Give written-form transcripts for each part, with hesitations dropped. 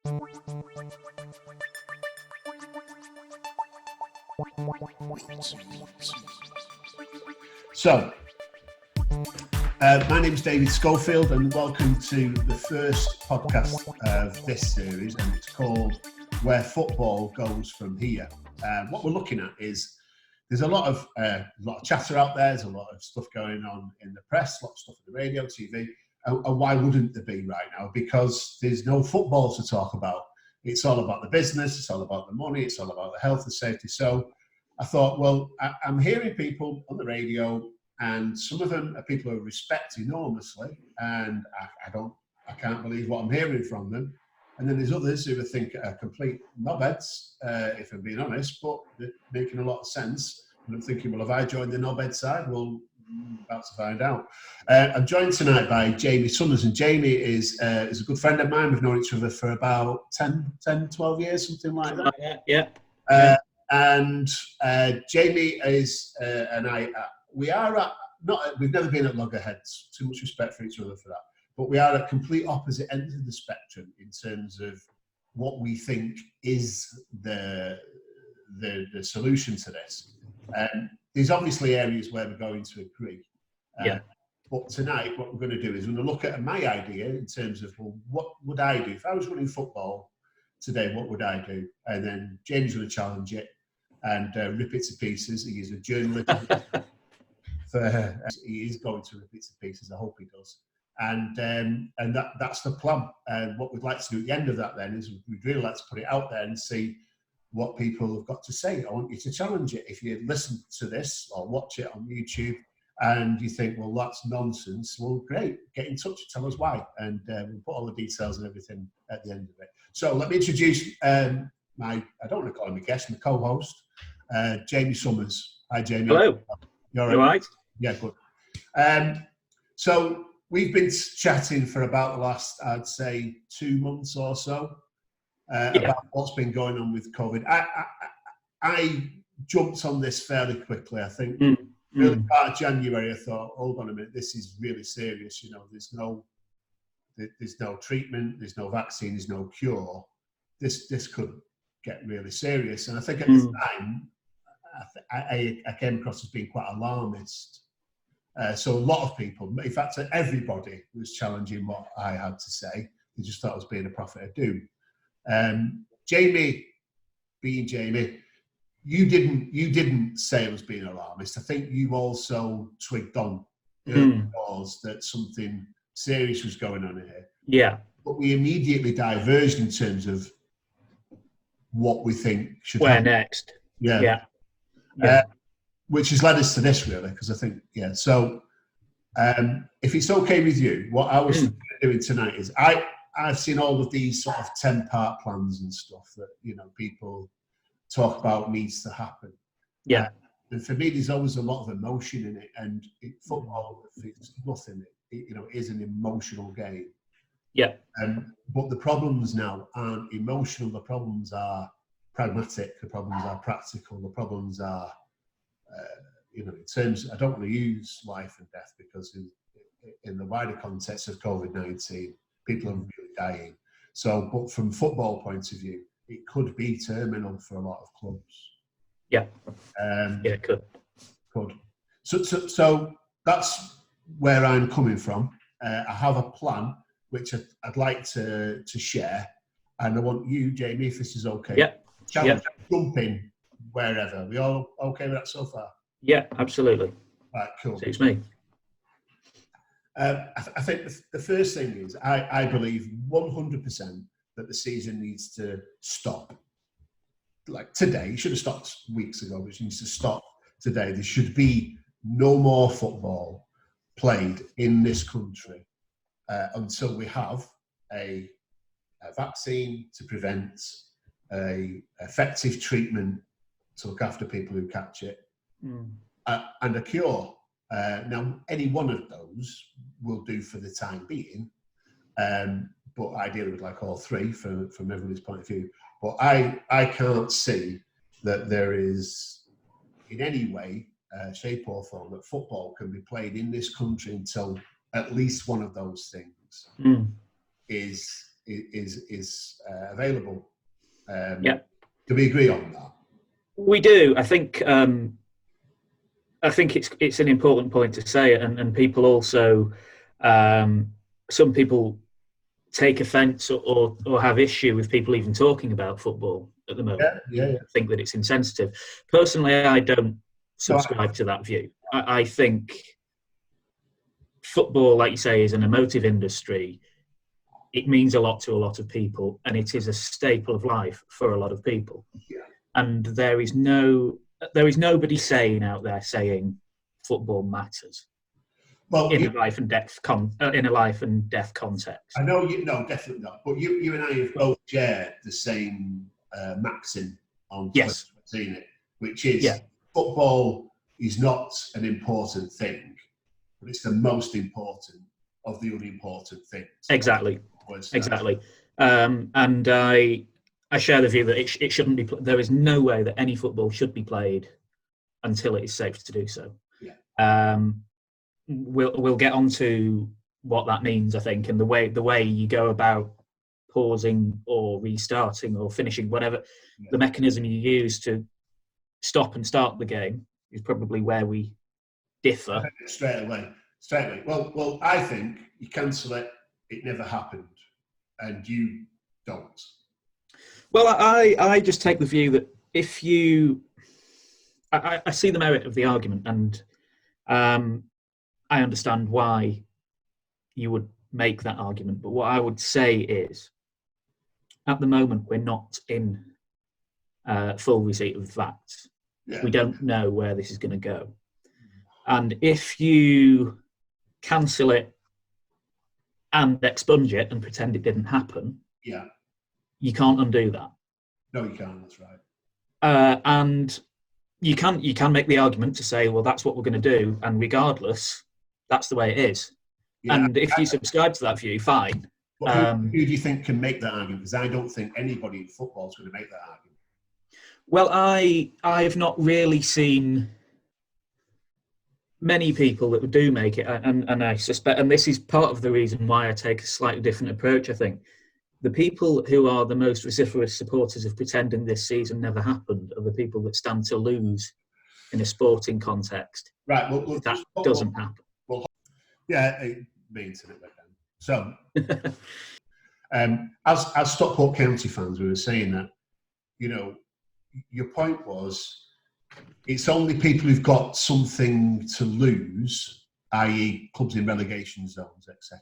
So, my name is David Schofield, and welcome to the first podcast of this series, and it's called Where Football Goes From Here. What we're looking at is there's a lot of chatter out there. There's a lot of stuff going on in the press, a lot of stuff on the radio, TV, and why wouldn't there be right now? Because there's no football to talk about. It's all about the business. It's all about the money. It's all about the health and safety. So I thought, well, I'm hearing people on the radio, and some of them are people who I respect enormously, and I can't believe what I'm hearing from them. And then there's others who I think are complete knobheads, if I'm being honest, but they're making a lot of sense. And I'm thinking, well, have I joined the knobhead side? Well, about to find out. I'm joined tonight by Jamie Summers, and Jamie is a good friend of mine. We've known each other for about 10, 12 years, something like that. Yeah. And Jamie is and I. We've never been at loggerheads. Too much respect for each other for that. But we are at complete opposite ends of the spectrum in terms of what we think is the solution to this. There's obviously areas where we're going to agree. But tonight, what we're going to do is we're going to look at my idea in terms of, well, what would I do if I was running football today? What would I do? And then James going to challenge it and rip it to pieces. He is a journalist. He is going to rip it to pieces. I hope he does. And that's the plan. And what we'd like to do at the end of that then is we'd really like to put it out there and see what people have got to say. I want you to challenge it. If you listen to this or watch it on YouTube and you think, well, that's nonsense, well, great. Get in touch, tell us why. And we'll put all the details and everything at the end of it. So let me introduce I don't want to call him a guest, my co-host, Jamie Summers. Hi, Jamie. Hello. You all right? Yeah, good. So we've been chatting for about the last, I'd say, 2 months or so about what's been going on with COVID. I jumped on this fairly quickly. I think early part of January, I thought, hold on a minute, this is really serious. You know, there's no treatment, there's no vaccine, there's no cure. This could get really serious. And I think at the time, I came across as being quite alarmist. So a lot of people, in fact, everybody was challenging what I had to say. They just thought I was being a prophet of doom. Jamie, being Jamie, you didn't say I was being alarmist. I think you also twigged on that something serious was going on here. Yeah. But we immediately diverged in terms of what we think should Where happen. next? Yeah. Which has led us to this, really, because I think, So if it's okay with you, what I was doing tonight is I've seen all of these sort of 10-part plans and stuff that, you know, people talk about needs to happen. Yeah. And for me, there's always a lot of emotion in it. And football, it's nothing. It is an emotional game. Yeah. But the problems now aren't emotional. The problems are pragmatic. The problems are practical. The problems are, in terms, I don't want to use life and death because in the wider context of COVID-19, people are really dying. So, but from football point of view, it could be terminal for a lot of clubs. Yeah. It could. So that's where I'm coming from. I have a plan which I'd like to share, and I want you, Jamie, if this is okay. Yeah. Challenge, jump in wherever. We all okay with that so far? Yeah, absolutely. Right, cool. Suits me. I think the first thing is I believe 100% that the season needs to stop. Like today, it should have stopped weeks ago, but it needs to stop today. There should be no more football played in this country until we have a vaccine to prevent, a effective treatment to look after people who catch it, and a cure. Now, any one of those will do for the time being, but ideally we'd like all three from everybody's point of view. But I can't see that there is, in any way, shape or form, that football can be played in this country until at least one of those things is is available. Yeah. Do we agree on that? We do. I think it's an important point to say, and people also, some people take offence or have issue with people even talking about football at the moment. Yeah. Think that it's insensitive. Personally, I don't subscribe to that view. I think football, like you say, is an emotive industry. It means a lot to a lot of people, and it is a staple of life for a lot of people. Yeah. And there is nobody out there saying football matters. Well, in a life and death context. I know definitely not. But you and I have both shared the same maxim on Twitter, seen it, which is football is not an important thing, but it's the most important of the unimportant things. Exactly. And I share the view that it shouldn't be. There is no way that any football should be played until it is safe to do so. Yeah. We'll get on to what that means, I think, and the way you go about pausing or restarting or finishing, whatever the mechanism you use to stop and start the game is probably where we differ. Straight away. Well, I think you cancel it. It never happened, and you don't. Well, I just take the view that if you, I see the merit of the argument, and I understand why you would make that argument. But what I would say is, at the moment, we're not in full receipt of facts. Yeah. We don't know where this is going to go. And if you cancel it and expunge it and pretend it didn't happen, you can't undo that. No, you can't. That's right. And you can make the argument to say, well, that's what we're going to do, and regardless, that's the way it is. Yeah, and if you subscribe to that view, fine. But who do you think can make that argument? Because I don't think anybody in football is going to make that argument. Well, I've not really seen many people that do make it, and I suspect, and this is part of the reason why I take a slightly different approach, I think. The people who are the most vociferous supporters of pretending this season never happened are the people that stand to lose in a sporting context. Right. Well, that doesn't happen. Well, yeah, it means it again. So, as Stockport County fans, we were saying that, your point was it's only people who've got something to lose, i.e. clubs in relegation zones, etc.,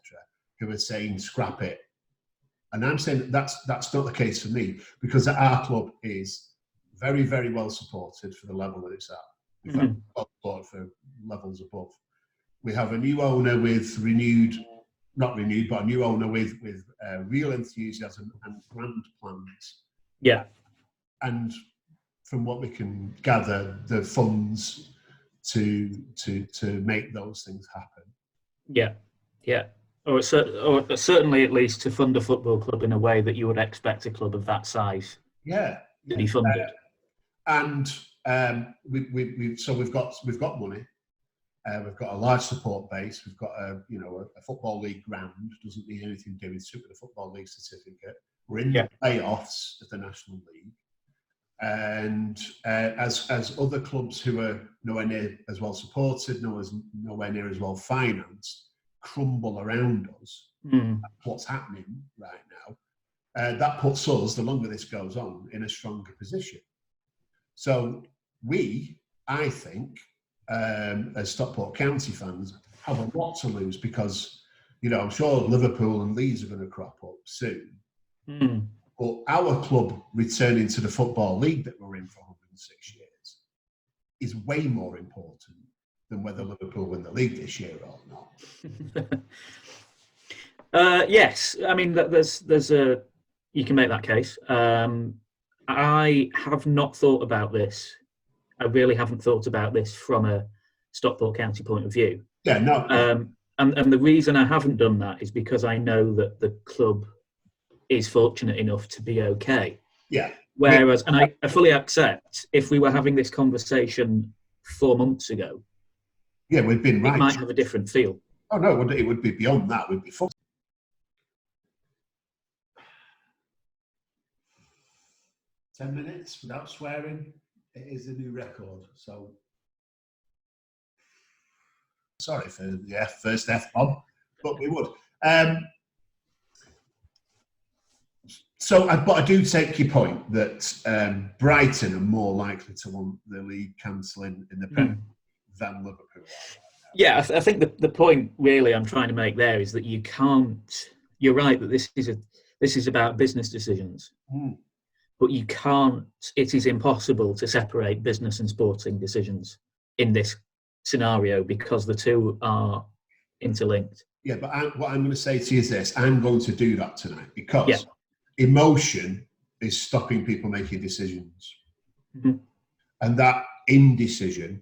who are saying scrap it. And I'm saying that's not the case for me, because our club is very, very well supported for the level that it's at. We've had well support for levels above. We have a new owner with a new owner with real enthusiasm and grand plans. Yeah. And from what we can gather, the funds to make those things happen. Yeah. Or certainly at least to fund a football club in a way that you would expect a club of that size to be funded. We've got money. We've got a large support base. We've got a football league ground. Doesn't need anything to do with the football league certificate. We're in the playoffs of the National League, and as other clubs who are nowhere near as well supported, nowhere near as well financed, crumble around us. What's happening right now? That puts us, the longer this goes on, in a stronger position. So I think, as Stockport County fans, have a lot to lose because, I'm sure Liverpool and Leeds are going to crop up soon. But our club returning to the Football League that we're in for 106 years is way more important than whether Liverpool win the league this year or not. Yes, I mean, you can make that case. I have not thought about this. I really haven't thought about this from a Stockport County point of view. Yeah, no. And the reason I haven't done that is because I know that the club is fortunate enough to be okay. Yeah. Whereas, and I fully accept, if we were having this conversation 4 months ago, we'd been right. It might have a different feel. Oh no, it would be beyond that. We'd be full. 10 minutes without swearing. It is a new record. So, sorry for the first F-bomb, but we would. But I do take your point that Brighton are more likely to want the league cancelling in the Premier League than Liverpool are. Yeah, I think the point really I'm trying to make there is that you can't. You're right that this is about business decisions, but you can't. It is impossible to separate business and sporting decisions in this scenario because the two are interlinked. Yeah, but what I'm going to say to you is this: I'm going to do that tonight because emotion is stopping people making decisions, and that indecision.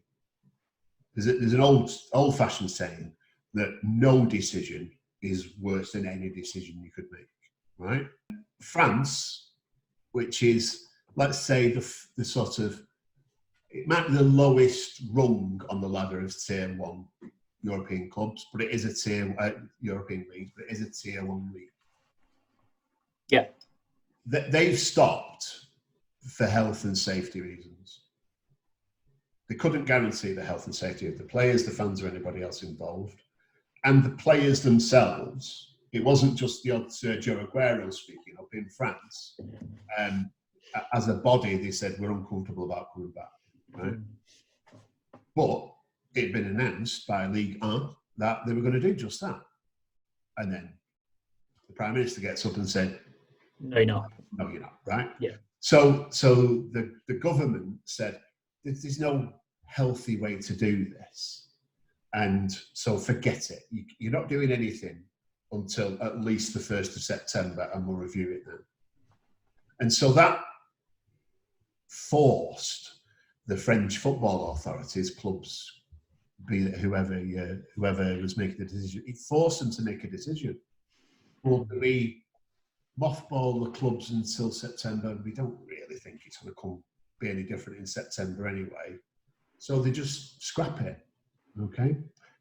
There's an old-fashioned saying that no decision is worse than any decision you could make, right? France, which is, let's say, the sort of, it might be the lowest rung on the ladder of Tier 1 European clubs, but it is a European league, but it is a Tier 1 league. Yeah. They've stopped for health and safety reasons. They couldn't guarantee the health and safety of the players, the fans, or anybody else involved. And the players themselves, it wasn't just the odd Sergio Aguero speaking up in France. As a body, they said, we're uncomfortable about coming back. Right? But it had been announced by Ligue 1 that they were going to do just that. And then the Prime Minister gets up and said, no, you're not. No, you're not, right? Yeah. So the government said, there's no healthy way to do this. And so forget it. You're not doing anything until at least the 1st of September, and we'll review it then. And so that forced the French football authorities, clubs, be it whoever was making the decision, it forced them to make a decision. Well, do we mothball the clubs until September? We don't really think it's going to be any different in September anyway. So they just scrap it. Okay.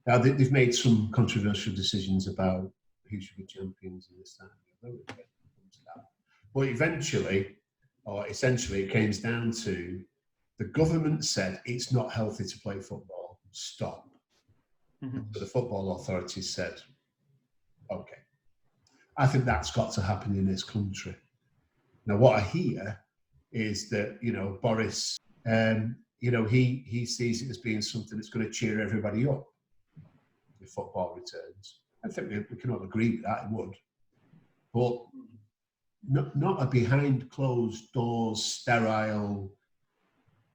Now they've made some controversial decisions about who should be champions and this, that, and the other. But eventually, or essentially, it comes down to the government said it's not healthy to play football. Stop. So the football authorities said, okay. I think that's got to happen in this country. Now, what I hear is that, Boris, he sees it as being something that's going to cheer everybody up if football returns. I think we can all agree with that, it would. But not a behind closed doors, sterile,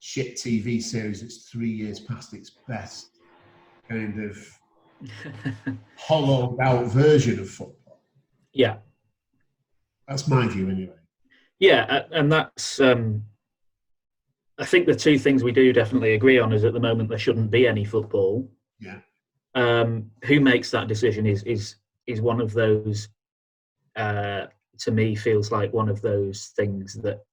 shit TV series that's 3 years past its best, kind of hollowed out version of football. Yeah. That's my view anyway. Yeah, and that's... I think the two things we do definitely agree on is at the moment there shouldn't be any football. Yeah. Who makes that decision is one of those, to me, feels like one of those things that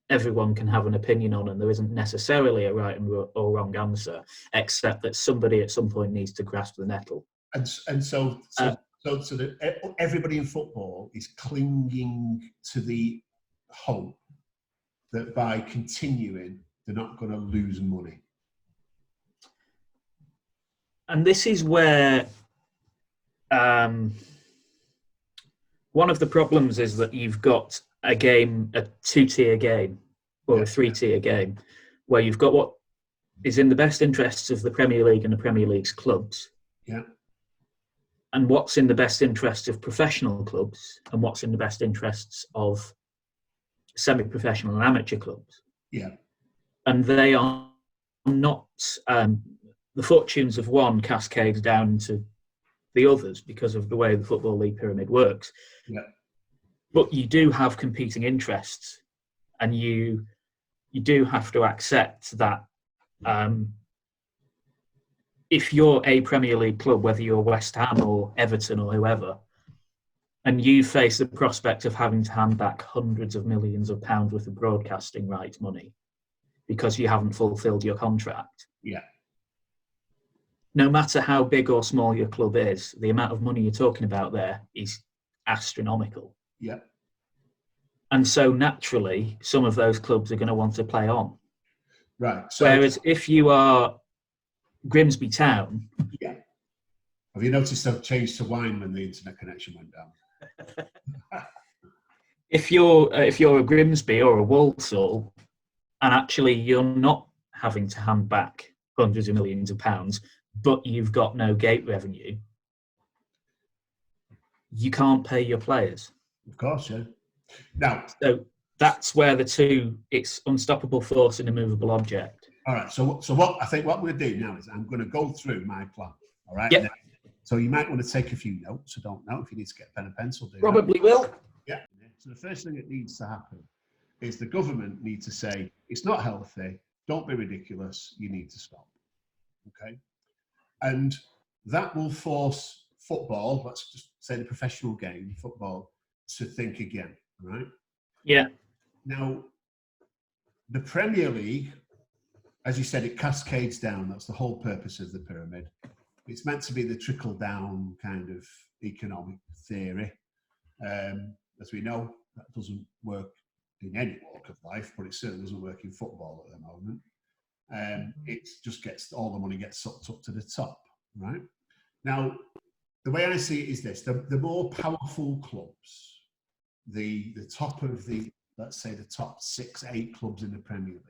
everyone can have an opinion on, and there isn't necessarily a right or wrong answer, except that somebody at some point needs to grasp the nettle. And so everybody in football is clinging to the hope that by continuing, they're not going to lose money. And this is where one of the problems is that you've got a two-tier game, or a three-tier game, where you've got what is in the best interests of the Premier League and the Premier League's clubs. Yeah. And what's in the best interests of professional clubs, and what's in the best interests of semi-professional and amateur clubs. Yeah. And they are not... the fortunes of one cascades down to the others because of the way the Football League pyramid works. Yeah. But you do have competing interests, and you do have to accept that if you're a Premier League club, whether you're West Ham or Everton or whoever, and you face the prospect of having to hand back hundreds of millions of pounds worth of broadcasting rights money because you haven't fulfilled your contract. Yeah. No matter how big or small your club is, the amount of money you're talking about there is astronomical. Yeah. And so naturally, some of those clubs are going to want to play on. Right. So, Whereas if you are Grimsby Town, yeah. Have you noticed I've changed to wine when the internet connection went down? if you're a Grimsby or a Walsall, and actually you're not having to hand back hundreds of millions of pounds, but you've got no gate revenue, you can't pay your players. Of course, yeah. Now, so that's where it's unstoppable force and immovable object. All right. So what I think what I'm going to do now is I'm going to go through my plan. All right. Yep. So you might want to take a few notes. I don't know if you need to get a pen and pencil. Probably will. Yeah. So the first thing that needs to happen is the government needs to say it's not healthy. Don't be ridiculous. You need to stop. Okay. And that will force football, let's just say the professional game, football, to think again. Right. Yeah. Now, the Premier League, as you said, it cascades down. That's the whole purpose of the pyramid. It's meant to be the trickle-down kind of economic theory. As we know, that doesn't work in any walk of life, but it certainly doesn't work in football at the moment. It just gets, all the money gets sucked up to the top, right? Now, the way I see it is this: the more powerful clubs, the top of the, let's say the top 6-8 clubs in the Premier League,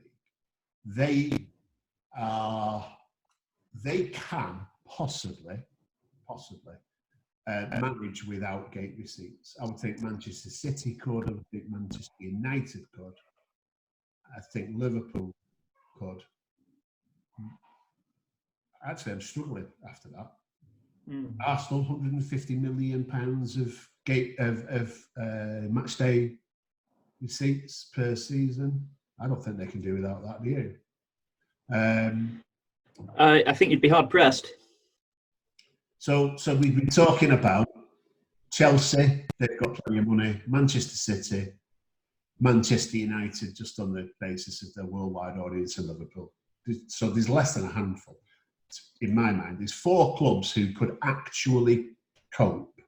they can possibly manage without gate receipts. I would think Manchester City could. I would think Manchester United could. I think Liverpool could. Actually, I'm struggling after that. Arsenal, £150 million of match day receipts per season. I don't think they can do without that, do you? I think you'd be hard pressed. So we've been talking about Chelsea, they've got plenty of money, Manchester City, Manchester United, just on the basis of their worldwide audience, and Liverpool. So there's less than a handful. In my mind, there's 4 clubs who could actually cope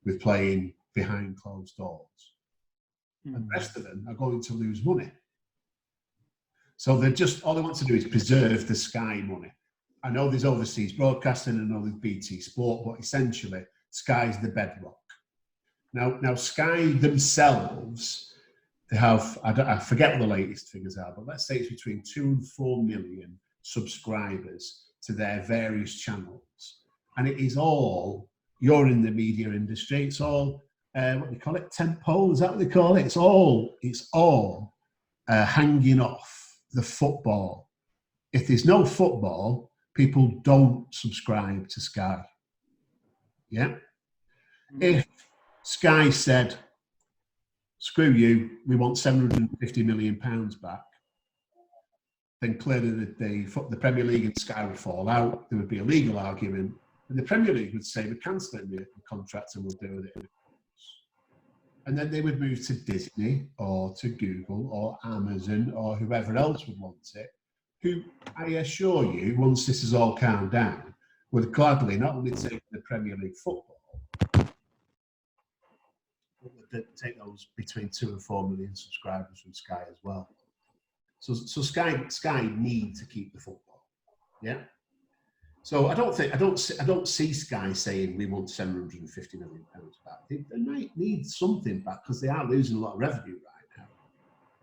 with playing behind closed doors. And the rest of them are going to lose money. So all they want to do is preserve the Sky money. I know there's overseas broadcasting, I know there's BT Sport, but essentially Sky's the bedrock. Now Sky themselves, they have, I forget what the latest figures are, but let's say it's between 2 and 4 million subscribers to their various channels. And it is all, you're in the media industry, it's all, what do you call it, tentpole, is that what they call it? It's all hanging off the football. If there's no football, people don't subscribe to Sky. Yeah? If Sky said, screw you, we want £750 million back, then clearly the Premier League and Sky would fall out. There would be a legal argument. And the Premier League would say, we're cancelling the contract and we'll deal with it. And then they would move to Disney or to Google or Amazon or whoever else would want it, who, I assure you, once this is all calmed down, would gladly not only take the Premier League football, but would take those between 2 and 4 million subscribers from Sky as well. So Sky need to keep the football, yeah. So I don't see Sky saying we want £750 million back. They might need something back because they are losing a lot of revenue right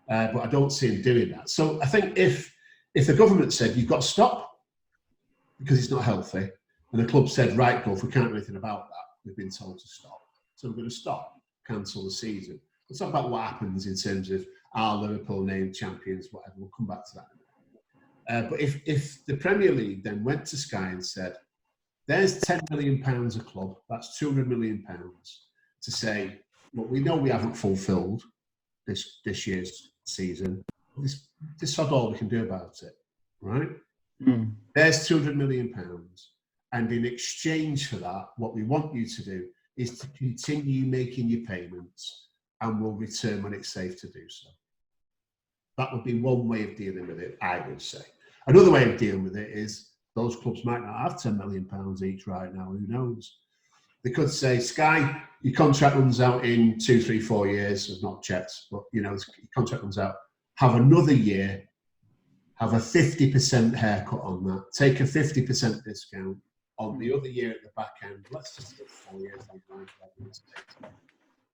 now. But I don't see them doing that. So I think if the government said you've got to stop because it's not healthy, and the club said right, Gulf, we can't do anything about that. We've been told to stop, so we're going to stop, cancel the season. Let's talk about what happens in terms of are Liverpool named champions, whatever. We'll come back to that. But if the Premier League then went to Sky and said, there's £10 million a club, that's £200 million, to say, look, we know we haven't fulfilled this year's season. This is all we can do about it, right? There's £200 million. And in exchange for that, what we want you to do is to continue making your payments and we'll return when it's safe to do so. That would be one way of dealing with it, I would say. Another way of dealing with it is those clubs might not have £10 million each right now, who knows? They could say, Sky, your contract runs out in 2, 3, 4 years. I've not checked, but your contract runs out. Have another year. Have a 50% haircut on that. Take a 50% discount on the other year at the back end. Let's just say 4 years.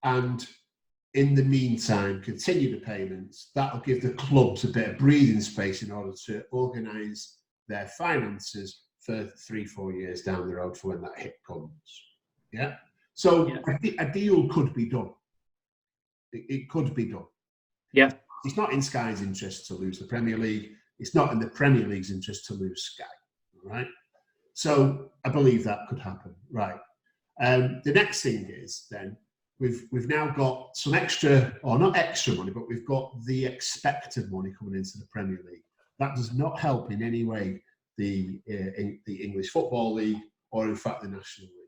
And in the meantime, continue the payments. That'll give the clubs a bit of breathing space in order to organise their finances for 3, 4 years down the road for when that hit comes. Yeah. So a deal could be done. It could be done. Yeah. It's not in Sky's interest to lose the Premier League. It's not in the Premier League's interest to lose Sky. All right. So I believe that could happen. Right. The next thing is then we've now got some extra, or not extra money, but we've got the expected money coming into the Premier League. That does not help in any way the English Football League or, in fact, the National League.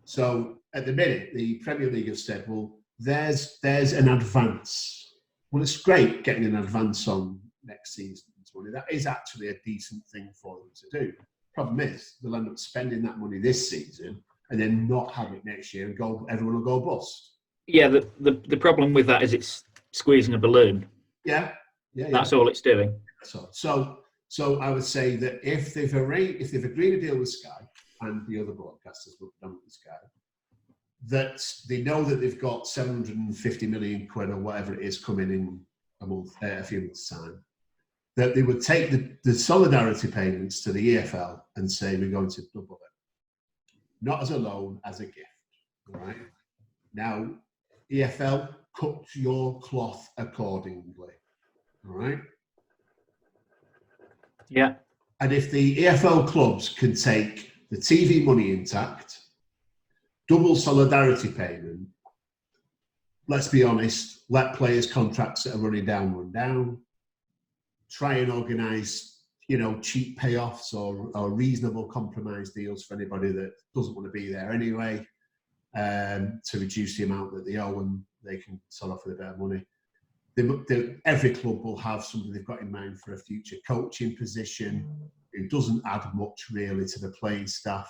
So at the minute, the Premier League have said, well, there's an advance. Well, it's great getting an advance on next season's money. That is actually a decent thing for them to do. Problem is, they'll end up spending that money this season and then not have it next year, and everyone will go bust. Yeah, the problem with that is it's squeezing a balloon. Yeah. That's all it's doing. So I would say that if they've agreed a deal with Sky and the other broadcasters, but predominantly Sky, that they know that they've got 750 million quid or whatever it is coming in a few months' time, that they would take the solidarity payments to the EFL and say we're going to double it, not as a loan, as a gift. All right. Now, EFL, cut your cloth accordingly. All right. Yeah. And if the EFL clubs can take the TV money intact, double solidarity payment, let's be honest, let players' contracts that are running down run down, try and organise, cheap payoffs or reasonable compromise deals for anybody that doesn't want to be there anyway, to reduce the amount that they owe and they can sell off with a bit of money. Every club will have something they've got in mind for a future coaching position. It doesn't add much really to the playing staff.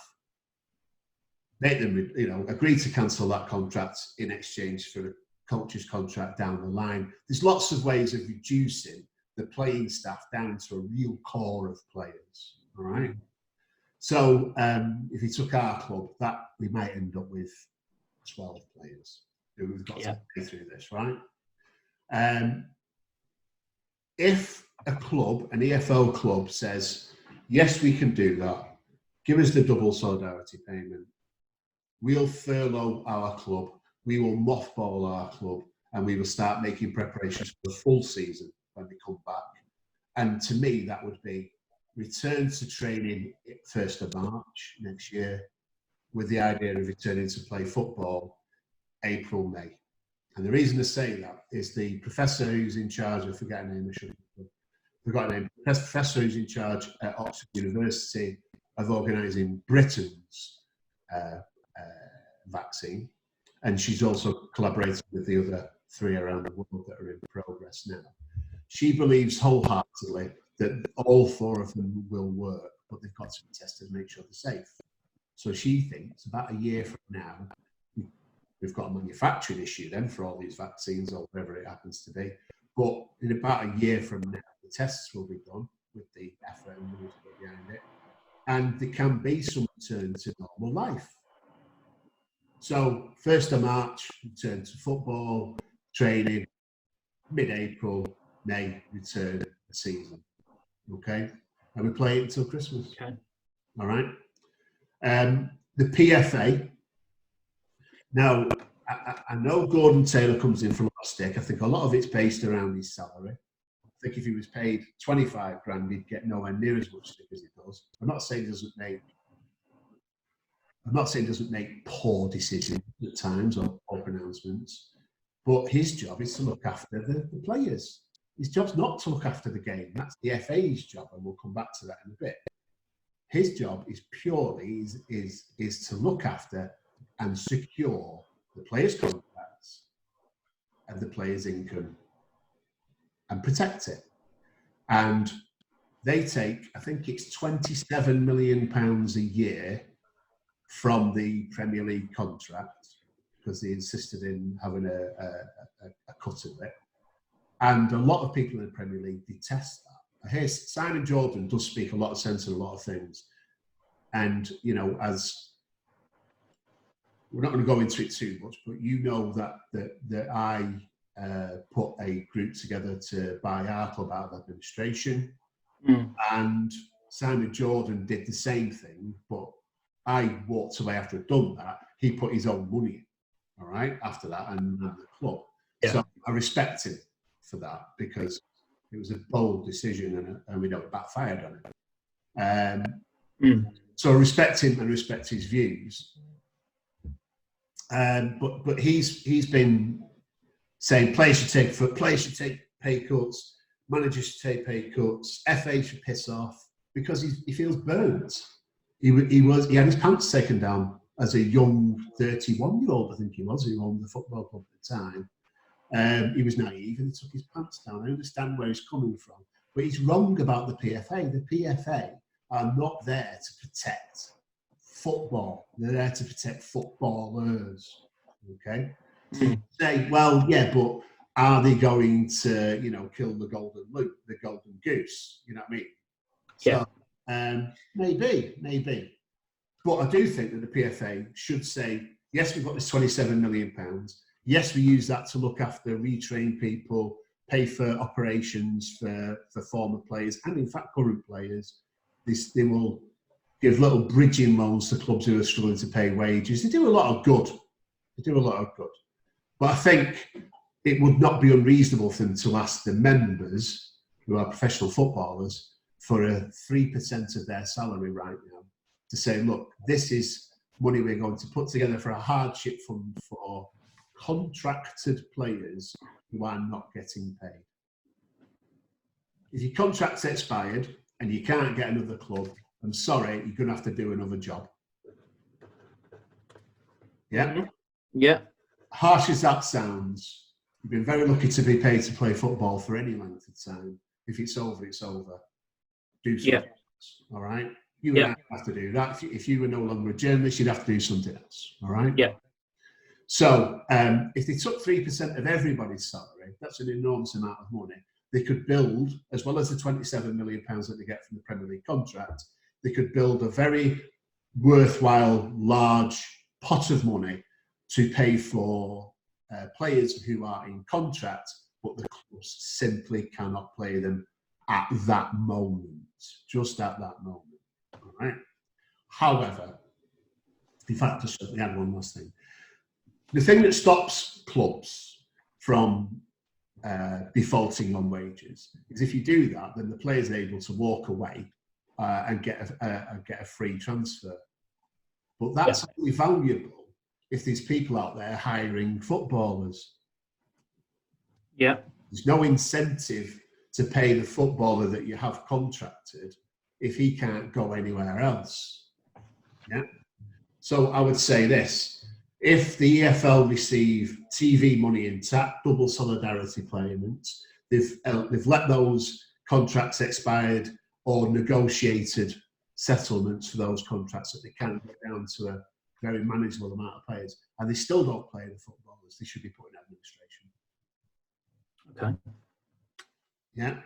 Make them, agree to cancel that contract in exchange for a coach's contract down the line. There's lots of ways of reducing the playing staff down to a real core of players. All right. So if you took our club, that we might end up with 12 players who we've got to pay through this, right? If a club, an EFL club, says, yes, we can do that, give us the double solidarity payment, we'll furlough our club, we will mothball our club, and we will start making preparations for the full season when we come back. And to me, that would be return to training 1st of March next year, with the idea of returning to play football April, May. And the reason to say that is the professor who's in charge, I forget her name, professor who's in charge at Oxford University of organising Britain's vaccine. And she's also collaborated with the other 3 around the world that are in progress now. She believes wholeheartedly that all 4 of them will work, but they've got to be tested to make sure they're safe. So she thinks about a year from now, we've got a manufacturing issue then for all these vaccines or whatever it happens to be. But in about a year from now, the tests will be done with the effort and money behind it. And there can be some return to normal life. So 1st of March, return to football, training, mid-April, May, return the season. Okay? And we play it until Christmas. Okay. All right? The PFA. Now, I know Gordon Taylor comes in from a stick. I think a lot of it's based around his salary. I think if he was paid 25 grand, he'd get nowhere near as much stick as he does. I'm not saying he doesn't make poor decisions at times or poor pronouncements, but his job is to look after the players. His job's not to look after the game. That's the FA's job, and we'll come back to that in a bit. His job is purely is to look after and secure the players' contracts and the players' income and protect it. And they take, I think it's £27 million a year from the Premier League contract because they insisted in having a cut of it. And a lot of people in the Premier League detest that. I hear Simon Jordan does speak a lot of sense in a lot of things. And, you know, as we're not going to go into it too much, but you know that I put a group together to buy our club out of administration. And Simon Jordan did the same thing, but I walked away after I'd done that. He put his own money in, all right, after that, and the club. Yeah. So I respect him for that because it was a bold decision and we know it backfired on it. So I respect him and respect his views. But he's been saying players should take pay cuts, managers should take pay cuts, FA should piss off because he feels burnt. He had his pants taken down as a young 31-year-old, I think he was, who owned the football club at the time. He was naive and he took his pants down. I understand where he's coming from, but he's wrong about the PFA. The PFA are not there to protect football. They're there to protect footballers. Okay? So you say, well, yeah, but are they going to, you know, kill the golden goose? You know what I mean? So, yeah. Maybe. But I do think that the PFA should say, yes, we've got this £27 million. Yes, we use that to look after, retrain people, pay for operations for former players and, in fact, current players. They will give little bridging loans to clubs who are struggling to pay wages. They do a lot of good. But I think it would not be unreasonable for them to ask the members, who are professional footballers, for a 3% of their salary right now to say, look, this is money we're going to put together for a hardship fund for contracted players who are not getting paid. If your contract's expired and you can't get another club, I'm sorry, you're going to have to do another job. Yeah? Mm-hmm. Yeah. Harsh as that sounds, you've been very lucky to be paid to play football for any length of time. If it's over, it's over. Do something else, all right? You and I have to do that. If you were no longer a journalist, you'd have to do something else, all right? Yeah. So if they took 3% of everybody's salary, that's an enormous amount of money. They could build, as well as the £27 million that they get from the Premier League contract, they could build a very worthwhile, large pot of money to pay for players who are in contract, but the clubs simply cannot play them at that moment, just at that moment. All right. However, in fact, I certainly add one last thing. The thing that stops clubs from defaulting on wages is if you do that, then the player's able to walk away and get a free transfer. But that's only valuable if there's people out there hiring footballers. Yeah. There's no incentive to pay the footballer that you have contracted if he can't go anywhere else. Yeah. So I would say this: if the EFL receive TV money intact, double solidarity payments, they've let those contracts expired or negotiated settlements for those contracts that they can get down to a very manageable amount of players, and they still don't play the footballers, they should be put in administration. Okay. Yeah.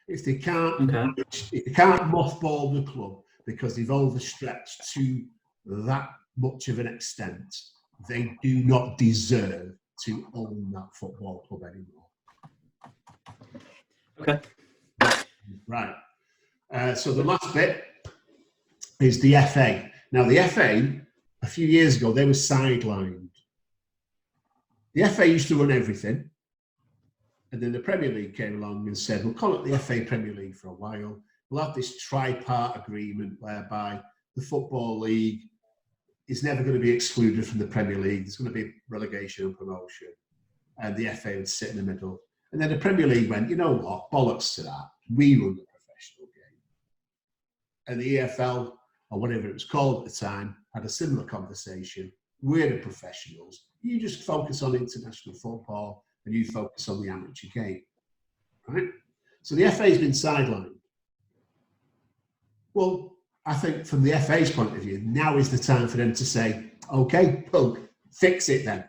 If they can't mothball the club because they've overstretched to that much of an extent, they do not deserve to own that football club anymore. Okay. Right. So the last bit is the FA. Now, the FA, a few years ago, they were sidelined. The FA used to run everything. And then the Premier League came along and said, we'll call it the FA Premier League for a while. We'll have this tripart agreement whereby the Football League is never going to be excluded from the Premier League. There's going to be relegation and promotion. And the FA would sit in the middle. And then the Premier League went, you know what, bollocks to that. We run the professional game. And the EFL, or whatever it was called at the time, had a similar conversation. We're the professionals. You just focus on international football and you focus on the amateur game. Right? So the FA has been sidelined. Well, I think from the FA's point of view, now is the time for them to say, okay, Pug, fix it then.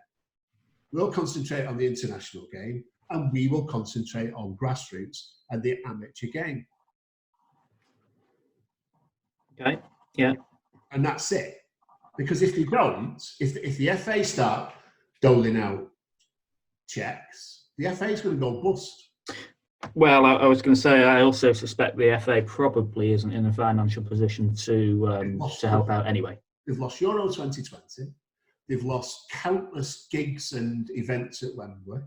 We'll concentrate on the international game and we will concentrate on grassroots and the amateur game. Okay, yeah. And that's it. Because if they don't, if the FA start doling out checks, the FA is going to go bust. Well, I was going to say, I also suspect the FA probably isn't in a financial position to help out anyway. They've lost Euro 2020. They've lost countless gigs and events at Wembley,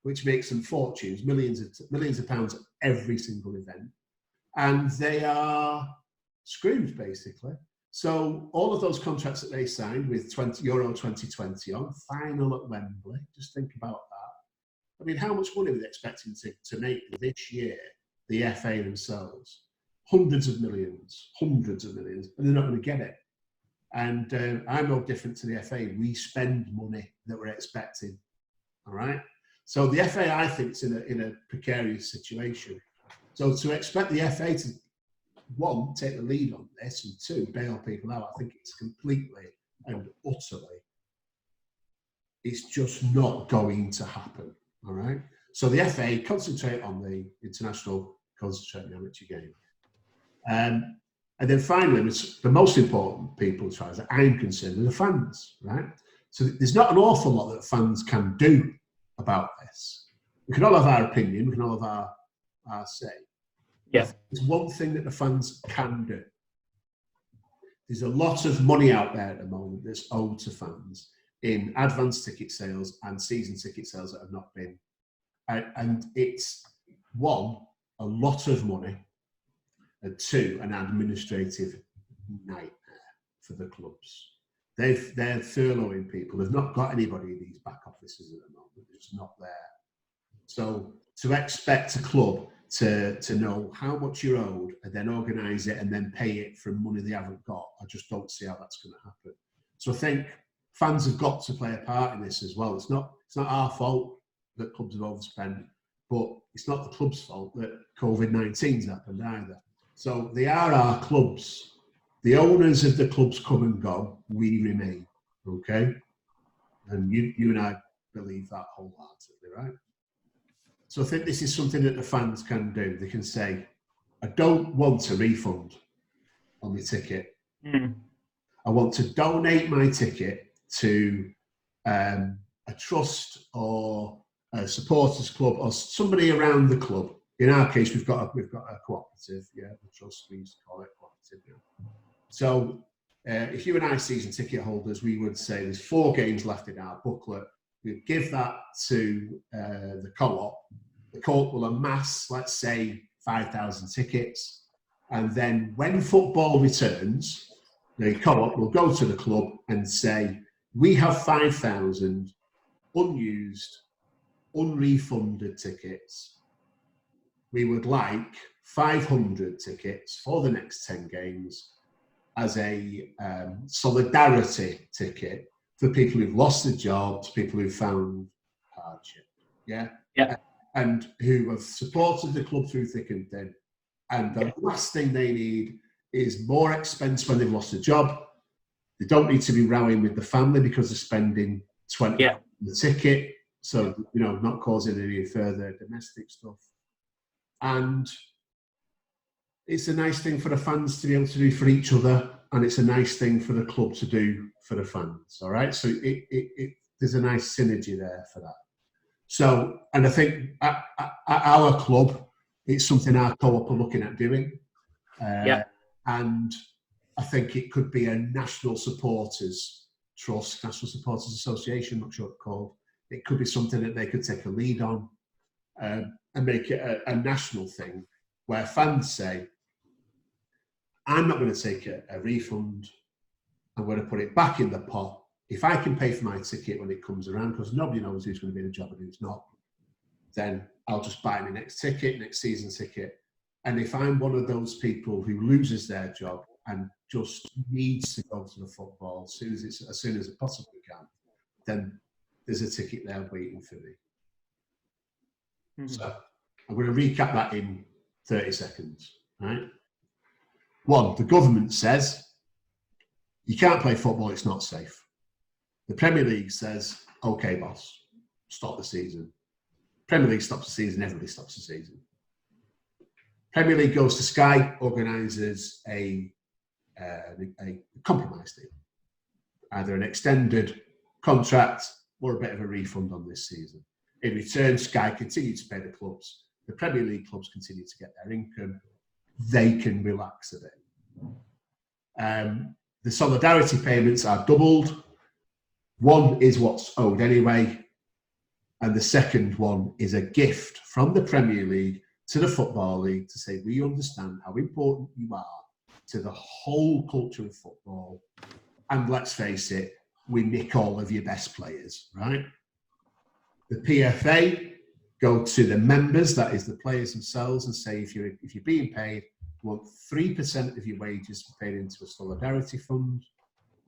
which makes them fortunes, millions of pounds at every single event. And they are screwed, basically. So all of those contracts that they signed with Euro 2020 on, final at Wembley, just think about that. I mean, how much money were they expecting to make this year, the FA themselves? Hundreds of millions, and they're not going to get it. And I'm no different to the FA. We spend money that we're expecting, all right? So the FA, I think, is in a precarious situation. So to expect the FA to, one, take the lead on this, and two, bail people out, I think it's completely and utterly, it's just not going to happen, all right? So the FA concentrate on the international, concentrate on the amateur game. And then finally, the most important people, as far as I'm concerned, are the fans, right? So there's not an awful lot that fans can do about this. We can all have our opinion, we can all have our say. Yeah. There's one thing that the fans can do. There's a lot of money out there at the moment that's owed to fans in advance ticket sales and season ticket sales that have not been. And it's, one, a lot of money, and two, an administrative nightmare for the clubs. They're furloughing people. They've not got anybody in these back offices at the moment. They're just not there. So to expect a club to know how much you're owed and then organise it and then pay it from money they haven't got, I just don't see how that's going to happen. So I think fans have got to play a part in this as well. It's not our fault that clubs have overspent, but it's not the club's fault that COVID-19's happened either. So they are our clubs. The owners of the clubs come and go. We remain, okay? And you and I believe that wholeheartedly, right? So I think this is something that the fans can do. They can say, I don't want a refund on my ticket. Mm. I want to donate my ticket to a trust or a supporters club or somebody around the club. In our case, we've got a cooperative, the trust we used to call it cooperative. Yeah. So if you and I season ticket holders, we would say there's 4 games left in our booklet. We'd give that to the co-op. The co-op will amass, let's say, 5,000 tickets. And then when football returns, the co-op will go to the club and say, we have 5,000 unused, unrefunded tickets. We would like 500 tickets for the next 10 games as a solidarity ticket for people who've lost their jobs, people who've found hardship, and who have supported the club through thick and thin. And the last thing they need is more expense when they've lost a job. They don't need to be rowing with the family because they're spending 20 on the ticket, so not causing any further domestic stuff. And it's a nice thing for the fans to be able to do for each other, and it's a nice thing for the club to do for the fans. All right, so there's a nice synergy there for that. So, and I think at our club, it's something our co-op are looking at doing. And I think it could be a national supporters trust, national supporters association, not sure what it's called. It could be something that they could take a lead on and make it a national thing where fans say, I'm not going to take a refund. I'm going to put it back in the pot. If I can pay for my ticket when it comes around, because nobody knows who's going to be in the job and who's not, then I'll just buy my next ticket, next season ticket. And if I'm one of those people who loses their job and just needs to go to the football as soon as it possibly can, then there's a ticket there waiting for me. Mm-hmm. So I'm going to recap that in 30 seconds, right? One, the government says you can't play football, it's not safe. The Premier League says, okay, boss, stop the season. Premier League stops the season, everybody stops the season. Premier League goes to Sky, organises a compromise deal, either an extended contract or a bit of a refund on this season. In return, Sky continue to pay the clubs. The Premier League clubs continue to get their income. They can relax a bit. The solidarity payments are doubled. One is what's owed anyway, and the second one is a gift from the Premier League to the Football League to say, we understand how important you are to the whole culture of football. And let's face it, we nick all of your best players, right? The PFA go to the members, that is the players themselves, and say, if you're being paid, you want 3% of your wages paid into a solidarity fund.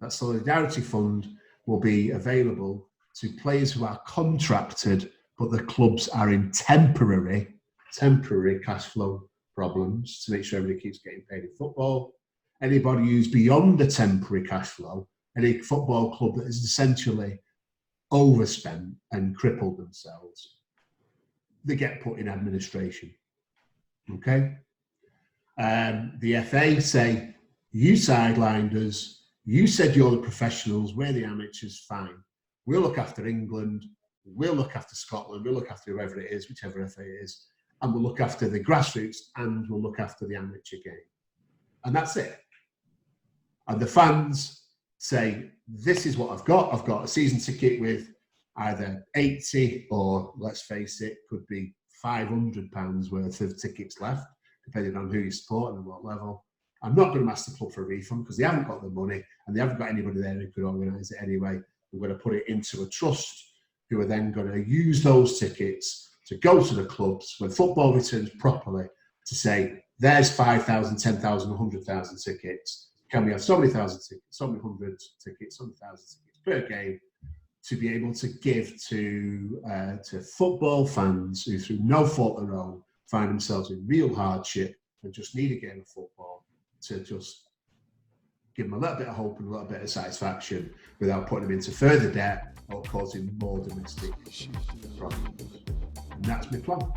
That solidarity fund will be available to players who are contracted, but the clubs are in temporary cash flow problems to make sure everybody keeps getting paid in football. Anybody who's beyond the temporary cash flow, any football club that is essentially overspent and crippled themselves, they get put in administration. Okay? The FA say, you sidelined us, you said you're the professionals, we're the amateurs, fine. We'll look after England, we'll look after Scotland, we'll look after whoever it is, whichever FA it is, and we'll look after the grassroots and we'll look after the amateur game. And that's it. And the fans say, this is what I've got. I've got a season ticket with either 80 or, let's face it, could be £500 worth of tickets left, depending on who you support and what level. I'm not going to ask the club for a refund because they haven't got the money and they haven't got anybody there who could organise it anyway. We're going to put it into a trust who are then going to use those tickets to go to the clubs when football returns properly to say, there's 5,000, 10,000, 100,000 tickets. Can we have so many thousand tickets, so many hundred tickets, so many thousand tickets per game to be able to give to football fans who, through no fault of their own, find themselves in real hardship and just need a game of football to just give them a little bit of hope and a little bit of satisfaction without putting them into further debt or causing more domestic problems. And that's my plan.